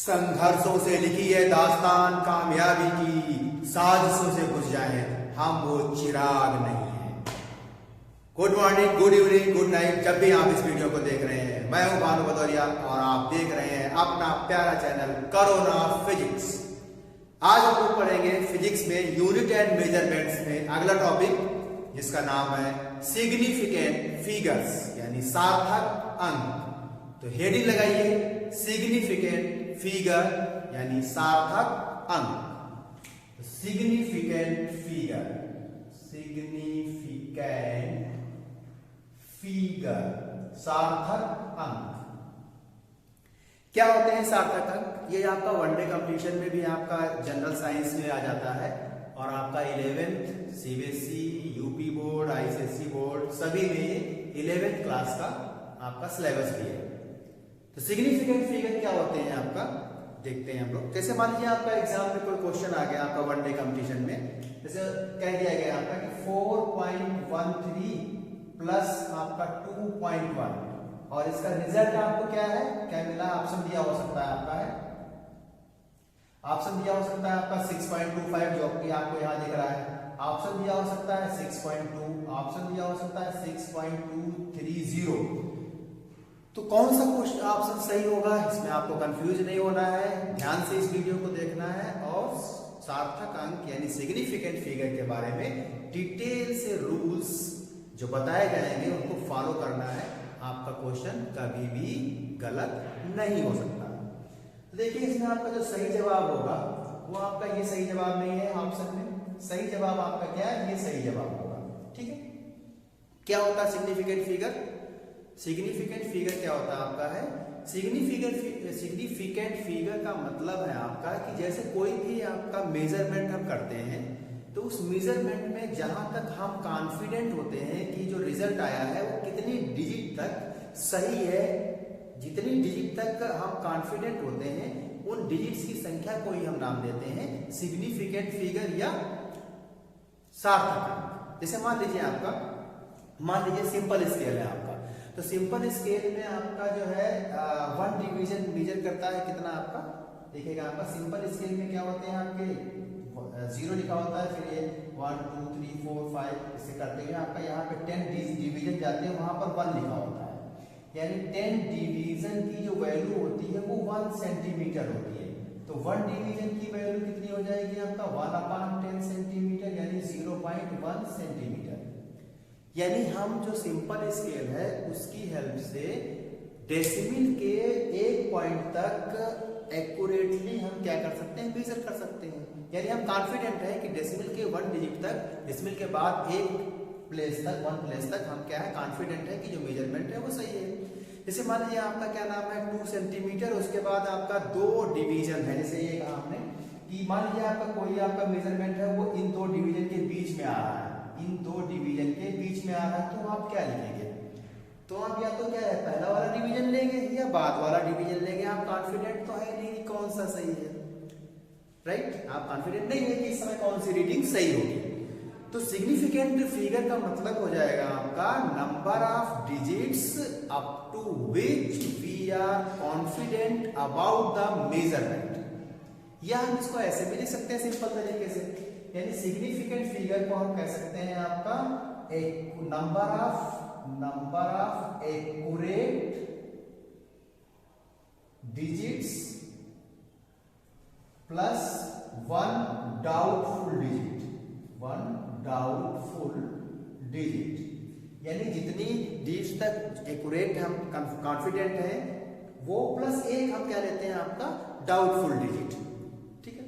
संघर्षों से लिखी है दास्तान कामयाबी की, साजिशों से बुझ जाए हम वो चिराग नहीं है। Good morning, good evening, good night, जब भी आप इस वीडियो को देख रहे हैं। मैं हूं भानु भदौरिया और आप देख रहे हैं अपना प्यारा चैनल कोरोना फिजिक्स। आज हम लोग पढ़ेंगे फिजिक्स में यूनिट एंड मेजरमेंट्स में अगला टॉपिक, जिसका नाम है सिग्निफिकेंट फिगर्स, यानी सार्थक अंक। तो हेडिंग लगाइए, सिग्निफिकेंट फिगर यानी सार्थक अंक। सिग्निफिकेंट फिगर, सिग्निफिकेंट फिगर, सार्थक अंक। क्या होते हैं सार्थक अंक? ये आपका वनडे कंपटीशन में भी आपका जनरल साइंस में आ जाता है और आपका 11th CBSE, UP board, ICSE board सभी में 11th क्लास का आपका सिलेबस भी है। तो सिग्निफिकेंट फिगर क्या होते हैं आपका, देखते हैं हम लोग। जैसे मान लीजिए आपका एग्जाम में कोई क्वेश्चन आ गया आपका वनडे कंपटीशन में, जैसे कह दिया गया आपका कि 4.13 प्लस आपका 2.1 और इसका रिजल्ट आपको क्या है, क्या मिला? ऑप्शन दिया हो सकता है आपका, ऑप्शन दिया हो सकता है आपका 6.25 जो कि आपको यहाँ दिख रहा है, ऑप्शन दिया हो सकता है 6.2, ऑप्शन दिया हो सकता है 6.230। तो कौन सा क्वेश्चन ऑप्शन सही होगा, इसमें आपको कंफ्यूज नहीं होना है, ध्यान से इस वीडियो को देखना है और सार्थक अंक यानी सिग्निफिकेंट फिगर के बारे में डिटेल से रूल्स जो बताए जाएंगे उनको फॉलो करना है। आपका क्वेश्चन कभी भी गलत नहीं हो सकता। तो देखिए इसमें आपका जो सही जवाब होगा वो आपका ये सही जवाब नहीं है ऑप्शन में। सही जवाब आपका क्या है? ये सही जवाब होगा। ठीक है, क्या होता है सिग्निफिकेंट फिगर? सिग्निफिकेंट फिगर क्या होता है आपका है, सिग्निफिकेंट फिगर का मतलब है आपका कि जैसे कोई भी आपका मेजरमेंट हम करते हैं तो उस मेजरमेंट में जहां तक हम कॉन्फिडेंट होते हैं कि जो रिजल्ट आया है वो कितनी डिजिट तक सही है, जितनी डिजिट तक हम कॉन्फिडेंट होते हैं उन डिजिट्स की संख्या को ही हम नाम देते हैं सिग्निफिकेंट फिगर या सार्थक अंक। जैसे मान लीजिए सिंपल स्केल है आपका, तो सिंपल स्केल में आपका जो है 1 डिवीजन मेजर करता है कितना आपका, देखिएगा आपका सिंपल स्केल में क्या होते हैं आपके 0 लिखा होता है, फिर ये 1 2 3 4 5 इसे करते हुए आपका यहाँ पे 10 डिवीजन जाते हैं, वहां पर 1 लिखा होता है, यानी 10 डिवीजन की जो वैल्यू होती है वो 1 सेंटीमीटर होती है। तो 1 डिवीजन की वैल्यू कितनी हो जाएगी आपका 1/10 सेंटीमीटर यानी 0.1 सेंटीमीटर। यानी हम जो सिंपल स्केल है उसकी हेल्प से डेसिमल के एक पॉइंट तक एक्यूरेटली हम क्या कर सकते हैं, मेजर कर सकते हैं। यानी हम कॉन्फिडेंट है कि डेसिमल के 1 डिजिट तक, डेसिमल के बाद एक प्लेस तक, 1 प्लेस तक हम क्या है कॉन्फिडेंट है कि जो मेजरमेंट है वो सही है। जैसे मान लीजिए आपका क्या नाम है 2 सेंटीमीटर, उसके बाद आपका 2 डिवीजन है, जैसे ये कहा हमने कि मान लीजिए आपका कोई आपका मेजरमेंट है वो इन 2 डिवीजन के बीच में आ रहा है, इन 2 डिवीजन के बीच में आ रहा है, तो आप क्या लिखेंगे? तो आप या तो क्या है पहला वाला डिवीजन लेंगे या बाद वाला डिवीजन लेंगे। आप कॉन्फिडेंट तो है नहीं कि कौन सा सही है, राइट? आप कॉन्फिडेंट नहीं है कि इस समय कौन सी रीडिंग सही होगी। तो सिग्निफिकेंट फिगर का मतलब हो जाएगा आपका number of digits up to which we are confident about the measurement, या हम इसको ऐसे भी लिख सकते हैं सिंपल तरीके से, यानी सिग्निफिकेंट फिगर को हम कह सकते हैं आपका एक number of accurate digits plus 1 doubtful digit, यानी जितनी डिजिट्स तक एक्यूरेट हम कॉन्फिडेंट है वो प्लस एक हम क्या लेते हैं आपका डाउटफुल डिजिट। ठीक है,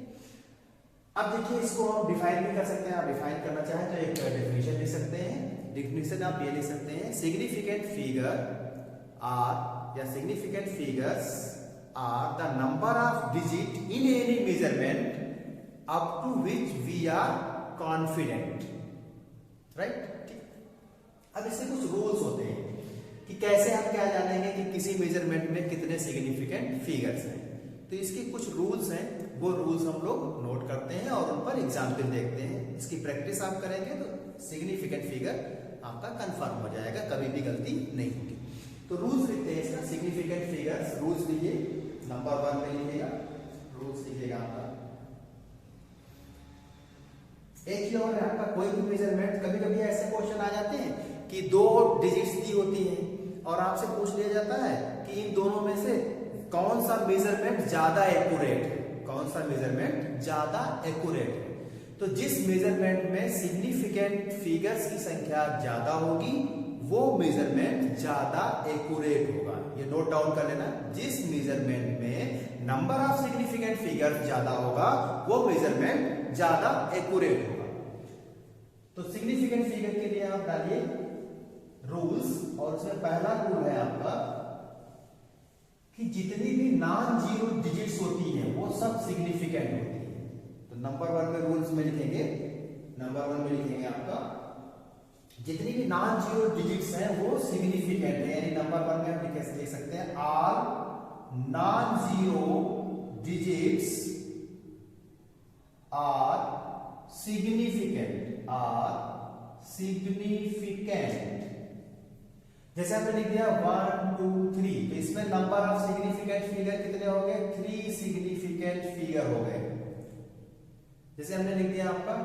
अब देखिए इसको हम डिफाइन भी कर सकते हैं। आप डिफाइन करना चाहें तो एक डेफिनेशन लिख सकते हैं। डेफिनेशन आप ये लिख सकते हैं, सिग्निफिकेंट फिगर आर या significant figures are the number of digit in any measurement up to which we are confident, right? अब इससे कुछ रूल्स होते हैं कि कैसे हम क्या जानेंगे कि किसी मेजरमेंट में कितने सिग्निफिकेंट फिगर्स हैं। तो इसके कुछ रूल्स हैं, वो रूल्स हम लोग नोट करते हैं और उन पर एग्जाम्पल देखते हैं। इसकी प्रैक्टिस आप करेंगे तो सिग्निफिकेंट फिगर आपका कंफर्म हो जाएगा, कभी भी गलती नहीं होगी। तो रूल्स लिखते हैं इसका, सिग्निफिकेंट फिगर्स रूल्स लीजिए। नंबर 1 में लिखिएगा, रूल्स लिखिएगा आपका। एक ही और है आपका, कोई भी मेजरमेंट, कभी कभी ऐसे क्वेश्चन आ जाते हैं कि 2 डिजिट्स दी होती हैं और आपसे पूछ लिया जाता है कि इन दोनों में से कौन सा मेजरमेंट ज्यादा एक्यूरेट है, कौन सा मेजरमेंट ज्यादा एक्यूरेट है। तो जिस मेजरमेंट में सिग्निफिकेंट फिगर्स की संख्या ज्यादा होगी वो मेजरमेंट ज्यादा एक्यूरेट होगा। ये नोट डाउन कर लेना, जिस मेजरमेंट में नंबर ऑफ सिग्निफिकेंट फिगर ज्यादा होगा वो मेजरमेंट ज्यादा एक्यूरेट होगा। तो सिग्निफिकेंट फिगर के लिए आप डालिए रूल्स, और उसमें पहला रूल है आपका कि जितनी भी नॉन जीरो डिजिट्स होती हैं वो सब सिग्निफिकेंट होती है। तो नंबर 1 में रूल्स में लिखेंगे, नंबर 1 में लिखेंगे आपका जितनी भी नॉन जीरो डिजिट्स हैं वो सिग्निफिकेंट है, यानी नंबर 1 में हम लिख सकते हैं all non zero digits are significant, are significant. जैसे हमने लिख दिया 1 2 3, तो इसमें नंबर ऑफ सिग्निफिकेंट फिगर कितने हो गए, 3 सिग्निफिकेंट फिगर हो गए। जैसे हमने लिख दिया आपका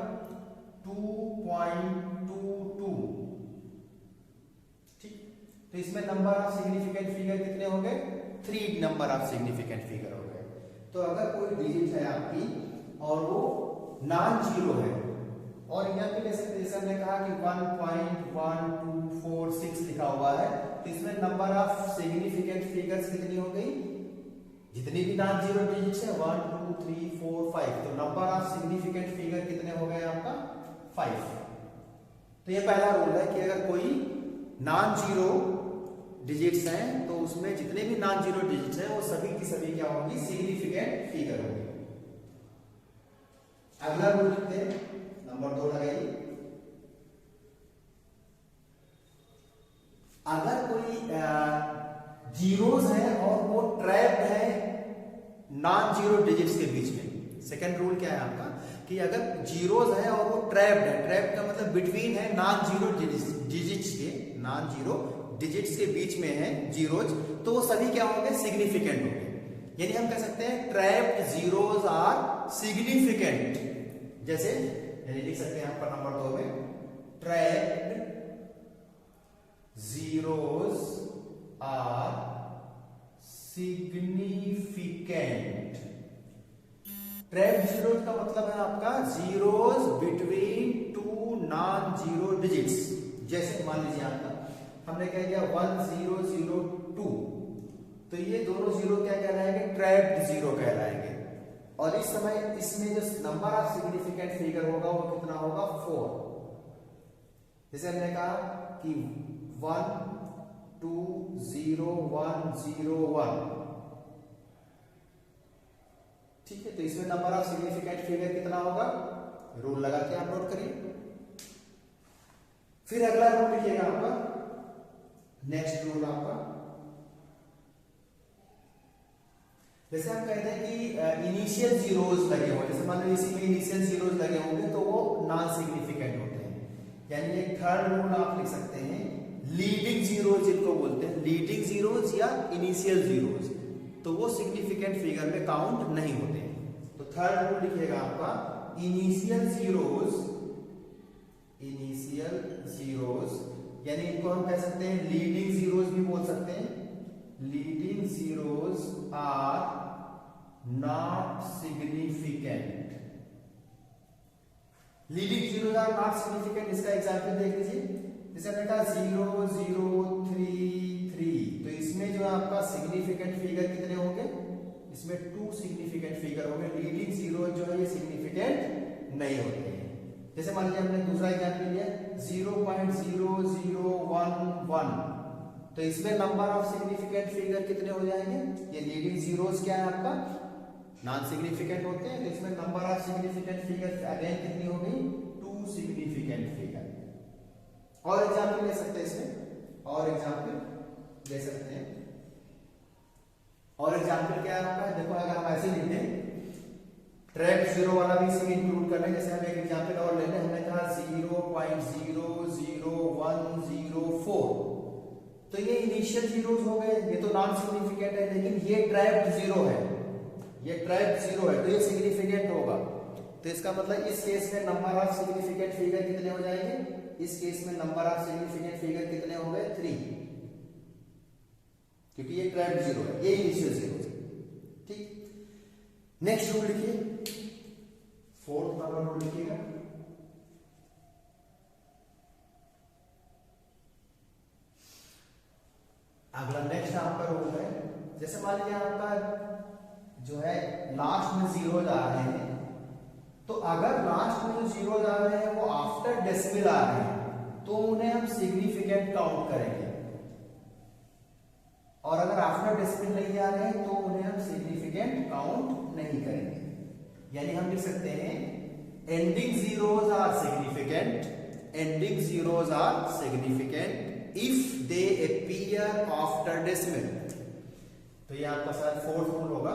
2.22, ठीक, तो इसमें नंबर ऑफ सिग्निफिकेंट फिगर कितने हो गए, 3 नंबर ऑफ सिग्निफिकेंट फिगर हो गए। तो अगर कोई डिजिट है आपकी और वो नॉन जीरो है, और यहाँ पे जैसे हमने कहा कि 1.1246 लिखा हुआ है, तो इसमें नंबर ऑफ सिग्निफिकेंट फिगर्स कितनी हो गई, जितनी भी नॉन जीरो डिजिट्स है 1 2 3 4 5, तो नंबर ऑफ सिग्निफिकेंट फिगर कितने हो गए आपका 5। तो ये पहला रूल है कि अगर कोई नॉन जीरो डिजिट्स हैं तो उसमें जितने भी नॉन जीरो डिजिट्स हैं वो सभी की सभी क्या होगी, सिग्निफिकेंट फिगर होगी। अगला रूल लिखते हैं, नंबर 2 लगाइए। अगर कोई जीरोस है और वो ट्रैप्ड है नॉन जीरो डिजिट्स के बीच में, सेकंड रूल क्या है आपका कि अगर जीरोस है और वो ट्रैप्ड है, ट्रैप्ड का मतलब बिटवीन है नॉन जीरो डिजिट्स के, नॉन जीरो डिजिट्स के बीच में है जीरोज, तो वो सभी क्या होंगे, सिग्निफिकेंट होंगे। यानी हम कह सकते हैं ट्रैप्ड जीरोस आर सिग्निफिकेंट। जैसे लिख सकते हैं यहाँ पर नंबर 2 में trapped zeros are significant. Trapped zeros का मतलब है आपका zeros between 2 non zero digits. जैसे मान लीजिए आपका हमने कह दिया 1002, तो ये दोनों जीरो क्या कहलाएंगे, ट्रैप्ड जीरो कहलाएंगे। और इस समय इसमें जो नंबर ऑफ सिग्निफिकेंट फिगर होगा वो कितना होगा, 4। जैसे हमने कहा कि 1 2 0 1 0 1, ठीक है, तो इसमें नंबर ऑफ सिग्निफिकेंट फिगर कितना होगा, रूल लगा के आप नोट करिए। फिर अगला रूल लिखिएगा आपका, नेक्स्ट रूल आपका, जैसे हम कहते हैं कि इनिशियल जीरोस लगे हो, जैसे मान लो इसी में इनिशियल जीरोस लगे होंगे तो वो नॉन सिग्निफिकेंट होते हैं। यानी एक थर्ड रूल आप लिख सकते हैं, लीडिंग जीरोस जिनको बोलते हैं, लीडिंग जीरोस या इनिशियल जीरोस, तो वो सिग्निफिकेंट फिगर में काउंट नहीं होते हैं। तो थर्ड रूल लिखिएगा आपका, इनिशियल जीरोस, इनिशियल जीरोस, यानी इनको हम कह सकते हैं लीडिंग जीरोस भी बोल सकते हैं, leading zeros are not significant. Leading zeros are not significant, इसका एग्जांपल देख लीजिए। जैसे हमने कहा 0 0 3 3, तो इसमें जो आपका सिग्निफिकेंट फिगर कितने होंगे, इसमें 2 सिग्निफिकेंट फिगर होंगे। लीडिंग जीरो जो है ये सिग्निफिकेंट नहीं होते हैं। जैसे मान लीजिए हमने दूसरा एग्जांपल लिया 0.0011, तो इसमें नंबर ऑफ सिग्निफिकेंट फिगर कितने हो जाएंगे, ये लीडिंग जीरोस क्या है आपका, नॉन सिग्निफिकेंट होते हैं, तो इसमें number of significant figure again कितनी हो गई, 2 सिग्निफिकेंट फिगर। और एग्जांपल ले सकते हैं इसमें, और एग्जांपल ले सकते हैं। और एग्जांपल क्या है आपका, देखो अगर हम ऐसे लिख दें, ट्रैप्ड जीरो वाला भी इसी में इंक्लूड कर लें। जैसे हम एक एग्जांपल और ले लें, हमने कहा 0.00104, तो ये इनिशियल जीरोस हो गए, ये तो नॉन सिग्निफिकेंट है, लेकिन ये ट्रैप्ड जीरो है, ये ट्रैप्ड जीरो है, तो ये सिग्निफिकेंट होगा। तो इसका मतलब इस केस में नंबर ऑफ सिग्निफिकेंट फिगर कितने हो जाएंगे? इस केस में नंबर ऑफ सिग्निफिकेंट फिगर कितने हो गए? 3, क्योंकि ये ट्रैप्ड जीरो है, ये इनिशियल जीरो है। ठीक, नेक्स्ट रूल लिखिए, फोर्थ नंबर रूल लिखिएगा। अगला नेक्स्ट आपका रूल है, जैसे मान लीजिए आपका जो है लास्ट में जीरो आ रहे हैं, तो अगर लास्ट में जो जीरो आ रहे हैं वो आफ्टर डेसिमल आ रहे हैं तो उन्हें हम सिग्निफिकेंट काउंट करेंगे, और अगर आफ्टर डेसिमल नहीं आ रहे हैं तो उन्हें हम सिग्निफिकेंट काउंट नहीं करेंगे। यानी हम लिख सकते हैं ending zeros are significant, ending zeros are significant if they appear after decimal. तो ये आपका शायद फोर्थ रूल होगा,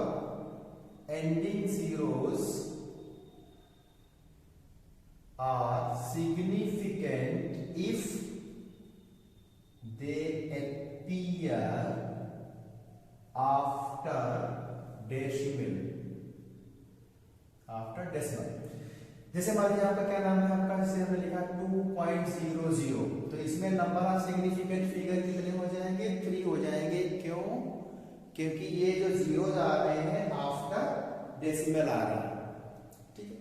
ending zeros are significant if they appear after decimal, after decimal. जैसे मान लीजिए आपका क्या नाम है आपका, जैसे हमने लिखा 2.00, तो इसमें नंबर ऑफ सिग्निफिकेंट फिगर कितने हो जाएंगे? 3 हो जाएंगे। क्यों? क्योंकि ये जो जीरो आ रहे हैं आफ्टर डेसिमल आ रहे हैं। ठीक है,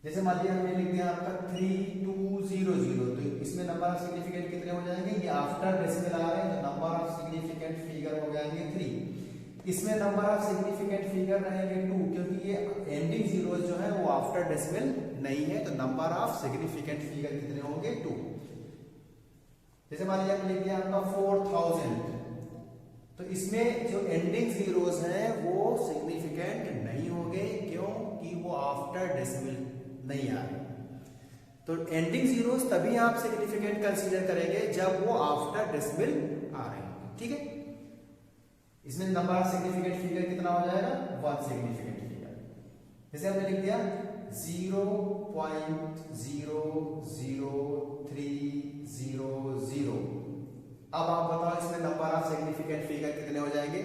जैसे मान लीजिए हमने लिख दिया आपका 3200, तो इसमें नंबर ऑफ सिग्निफिकेंट कितने हो जाएंगे? ये आफ्टर डेसिमल आ रहे हैं, तो नंबर ऑफ सिग्निफिकेंट फिगर हो जाएंगे 3। इसमें नंबर ऑफ सिग्निफिकेंट फिगर रहेंगे 2, क्योंकि ये एंडिंग जीरोस जो है वो आफ्टर डेसिमल नहीं है, तो नंबर ऑफ सिग्निफिकेंट फिगर कितने होंगे? 2। जैसे मान लीजिए हमने लिख दिया आपका 4000, तो इसमें जो एंडिंग जीरोस हैं वो सिग्निफिकेंट नहीं होंगे, क्यों? कि वो आफ्टर डेसिमल नहीं आ रहे। तो एंडिंग जीरोस तभी आप सिग्निफिकेंट कंसीडर करेंगे जब वो आफ्टर डेसिमल आ रहे हैं। ठीक है, इसमें नंबर ऑफ सिग्निफिकेंट फिगर कितना हो जाएगा? 1 सिग्निफिकेंट फिगर। जैसे हमने लिख दिया 0.00300। अब आप बताओ इसमें नंबर ऑफ सिग्निफिकेंट फिगर कितने हो जाएंगे?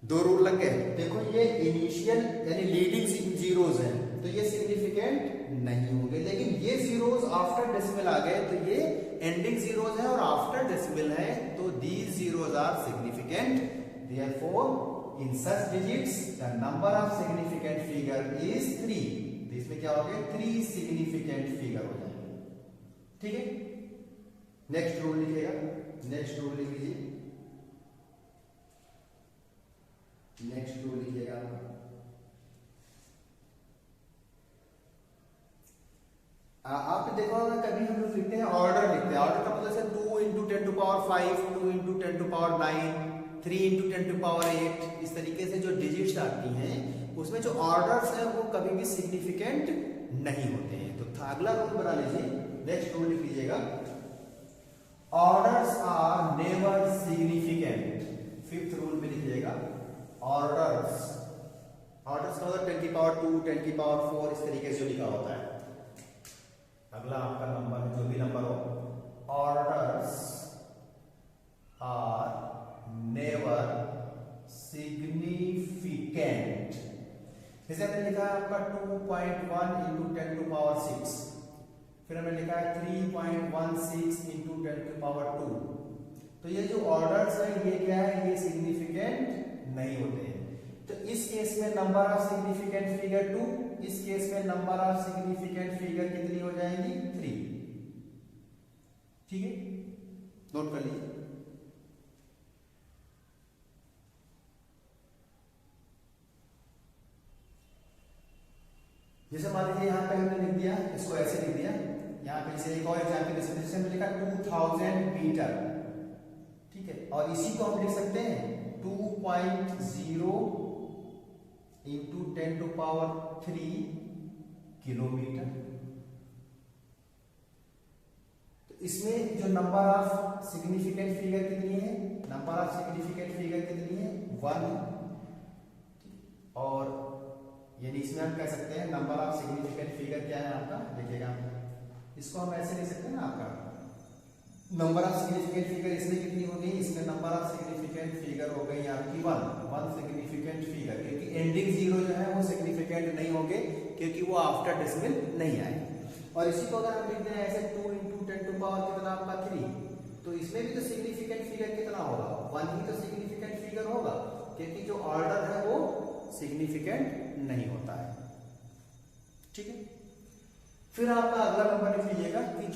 2 रूल लग गए। देखो ये इनिशियल यानी लीडिंग जीरोस हैं, तो ये सिग्निफिकेंट नहीं होंगे, लेकिन ये जीरोस आफ्टर डेसिमल आ गए, तो ये एंडिंग जीरोस हैं और आफ्टर डेसिमल है, तो these zeros are significant. Therefore in such digits the number of significant figure is 3। तो इसमें क्या हो गया? 3 सिग्निफिकेंट फिगर हो जाएंगे। ठीक है, नेक्स्ट रूल लिखिएगा, नेक्स्ट रूल लिख लीजिए, नेक्स्ट रूल लिखिएगा। आपने देखा होगा कभी हम लोग लिखते हैं ऑर्डर, लिखते हैं ऑर्डर का मतलब से 2 × 10⁵, 2 × 10⁹, 3 × 10⁸। इस तरीके से जो डिजिट्स आती हैं उसमें जो ऑर्डर्स हैं वो कभी भी सिग्निफिकेंट नहीं होते हैं। तो अगला रूल बना लीजिए, नेक्स्ट रूल लिख लीजिएगा, orders are never significant. Fifth rule में लिखिएगा ऑर्डर्स, ऑर्डर्स का मतलब 10⁻², 10⁻⁴ इस तरीके से लिखा होता है। अगला आपका नंबर जो भी नंबर हो, ऑर्डर्स आर नेवर सिग्निफिकेंट। जैसे हमने लिखा है आपका 2.1 × 10⁶, फिर हमने लिखा है 3.16 × 10⁻²। तो ये जो ऑर्डर्स है ये क्या है? ये सिग्निफिकेंट नहीं होते हैं। तो इस केस में नंबर ऑफ सिग्निफिकेंट फिगर 2, इस केस में नंबर ऑफ सिग्निफिकेंट फिगर कितनी हो जाएंगी? 3। ठीक है, नोट कर लीजिए। जैसे मान लीजिए यहां पे हमने लिख दिया, इसको ऐसे लिख दिया, यहां पे जैसे एक और एग्जांपल जैसे हमने लिखा 2000 मीटर। ठीक है, और इसी को हम लिख सकते हैं 2.0 × 10⁻³ किलोमीटर। तो इसमें जो नंबर ऑफ सिग्निफिकेंट फिगर कितनी है? नंबर ऑफ सिग्निफिकेंट फिगर कितनी है? 1। और यानी इसमें हम कह सकते हैं नंबर ऑफ सिग्निफिकेंट फिगर क्या है आपका? देखिएगा, इसको हम ऐसे लिख सकते हैं ना आपका नंबर ऑफ सिग्निफिकेंट फिगर इसमें कितनी होगी, इसमें नंबर ऑफ सिग्निफिकेंट फिगर हो गई आपकी वन सिग्निफिकेंट फिगर, क्योंकि एंडिंग जीरो जो है वो सिग्निफिकेंट नहीं होंगे क्योंकि वो आफ्टर डेसिमल नहीं आए। और इसी को अगर हम लिखते हैं ऐसे 2 × 10⁻³ कितना आपका 3, तो इसमें भी तो सिग्निफिकेंट फिगर कितना होगा, 1 ही तो सिग्निफिकेंट फिगर होगा, क्योंकि जो ऑर्डर है वो सिग्निफिकेंट नहीं होता है। ठीक है, फिर आपका अगला नंबर लिख लीजिएगा कि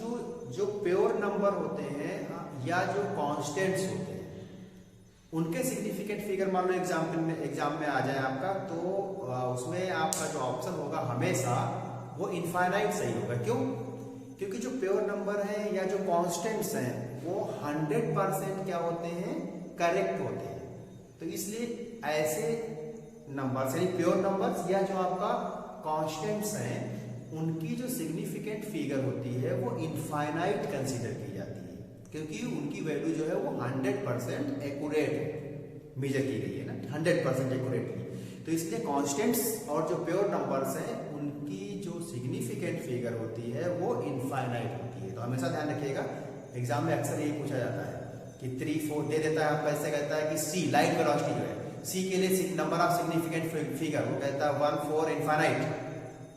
जो प्योर नंबर होते हैं या जो कांस्टेंट्स होते हैं उनके सिग्निफिकेंट फिगर, मान लो एग्जाम में आ जाए आपका, तो उसमें आपका जो ऑप्शन होगा हमेशा वो इनफाइनाइट सही होगा। क्यों? क्योंकि जो प्योर नंबर है या जो कांस्टेंट्स हैं वो 100% क्या होते हैं, करेक्ट होते हैं। तो इसलिए ऐसे नंबर्स यानी प्योर नंबर्स या जो आपका कांस्टेंट्स हैं उनकी जो सिग्निफिकेंट फिगर होती है वो इनफाइनाइट कंसीडर की जाती है, क्योंकि उनकी वैल्यू जो है वो 100% एक्यूरेट मेजर की गई है ना, 100% एक्यूरेटली। तो इसलिए कांस्टेंट्स और जो प्योर नंबर्स हैं उनकी जो सिग्निफिकेंट फिगर होती है वो इनफाइनाइट होती है। तो हमेशा ध्यान रखिएगा, एग्जाम में अक्सर यही पूछा जाता है कि 3, 4 दे देता है आपका, ऐसे कहता है कि सी लाइट वेलोसिटी जो है, सी के लिए नंबर ऑफ सिग्निफिकेंट फिगर वो कहता है 1, 4 इनफाइनाइट।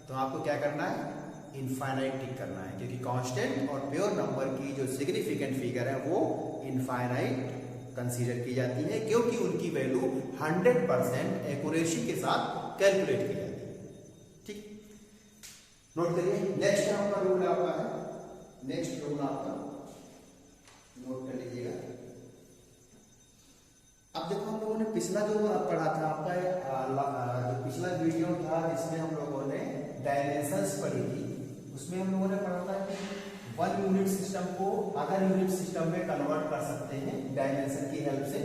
तो आपको क्या करना है, इनफाइनाइट टिक करना है, क्योंकि कांस्टेंट और प्योर नंबर की जो सिग्निफिकेंट फिगर है वो इनफाइनाइट कंसीडर की जाती है, क्योंकि उनकी वैल्यू 100% एक्यूरेसी के साथ कैलकुलेट की जाती है। ठीक, नोट करिए। नेक्स्ट आपका रूल आपका है, नेक्स्ट रूल आपका नोट कर लीजिएगा। अब देखो, हम लोगों ने पिछला जो पढ़ा था आपका, जो पिछला वीडियो था जिसमें हम लोगों ने डायमेंशंस पढ़ी थी, उसमें हम लोगों ने पढ़ा था कि 1 यूनिट सिस्टम को अदर यूनिट सिस्टम में कन्वर्ट कर सकते हैं डायमेंशन की हेल्प से।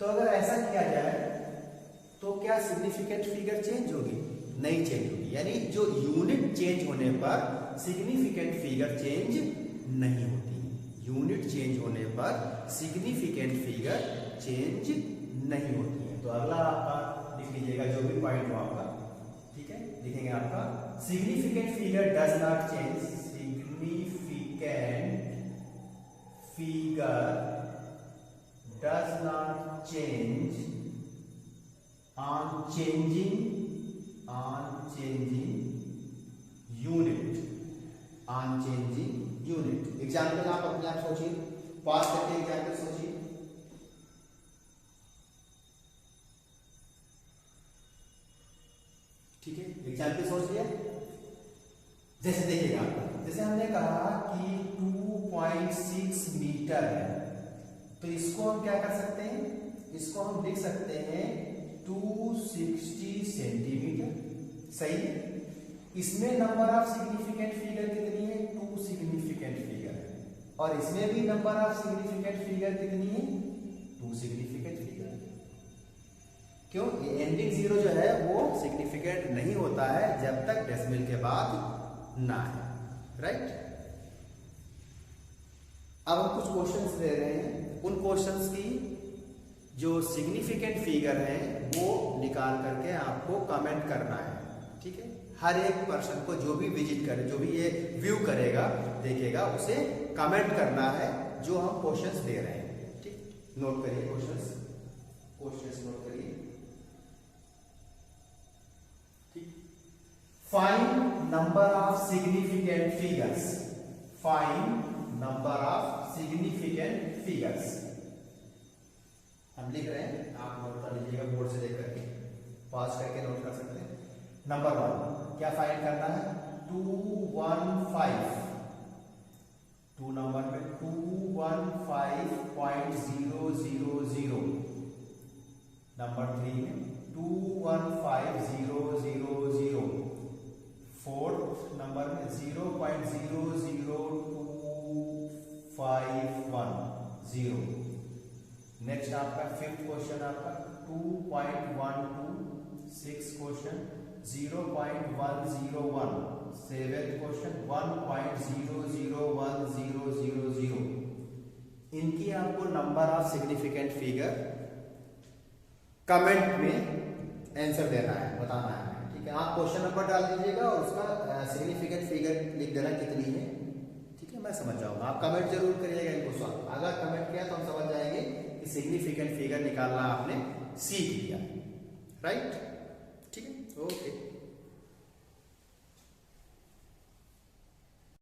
तो अगर ऐसा किया जाए तो क्या सिग्निफिकेंट फिगर चेंज होगी? नहीं चेंज होगी, यानी जो यूनिट चेंज होने पर सिग्निफिकेंट फिगर चेंज नहीं होती। यूनिट चेंज होने पर सिग्निफिकेंट फिगर चेंज नहीं होती है। तो अगला आपका लिख लीजिएगा जो भी पॉइंट हो आपका, ठीक है, लिखेंगे आपका significant figure does not change, significant figure does not change on changing unit. Example आप अपने आप सोचिए, पास करके एग्जाम्पल सोचिए। ठीक है, एग्जाम्पल सोच लिया। जैसे देखिएगा, जैसे हमने कहा कि 2.6 मीटर है, तो इसको हम क्या कर सकते हैं, इसको हम लिख सकते हैं 260 सेंटीमीटर। सही है। इसमें नंबर ऑफ सिग्निफिकेंट फिगर कितनी है, 2 सिग्निफिकेंट फिगर है, और इसमें भी नंबर ऑफ सिग्निफिकेंट फिगर कितनी है, 2 सिग्निफिकेंट फिगर। क्यों? ये एंडिंग जीरो जो है वो सिग्निफिकेंट नहीं होता है जब तक डेसिमल के बाद ना है, राइट। अब हम कुछ क्वेश्चंस ले रहे हैं, उन क्वेश्चंस की जो सिग्निफिकेंट फिगर है वो निकाल करके आपको कमेंट करना है। ठीक है, हर एक पर्सन को जो भी विजिट करे, जो भी ये व्यू करेगा देखेगा, उसे कमेंट करना है जो हम क्वेश्चंस दे रहे हैं। ठीक, नोट करिए क्वेश्चंस नोट करिए। ठीक, find number of significant figures, find number of significant figures. हम लिख रहे हैं, आप नोट कर लीजिएगा बोर्ड से देख करके, पास करके नोट कर सकते हैं। नंबर 1 क्या फाइंड करना है, 215, 2 नंबर में 215.000। नंबर 3 में 215,000। 4th नंबर में 0.00251। नेक्स्ट आपका 5th क्वेश्चन आपका 2.12। 6th question 0.101। 7th question 1.001000। इनकी आपको number of significant figure comment में आंसर देना है, बताना है। ठीक है, आप क्वेश्चन नंबर डाल दीजिएगा और उसका सिग्निफिकेंट फिगर लिख देना कितनी है। ठीक है, मैं समझ जाऊंगा। आप कमेंट जरूर करिएगा इनको सॉल्व। अगर कमेंट किया तो हम समझ जाएंगे कि सिग्निफिकेंट फिगर निकालना आपने सीख लिया। राइट, ठीक है, ओके।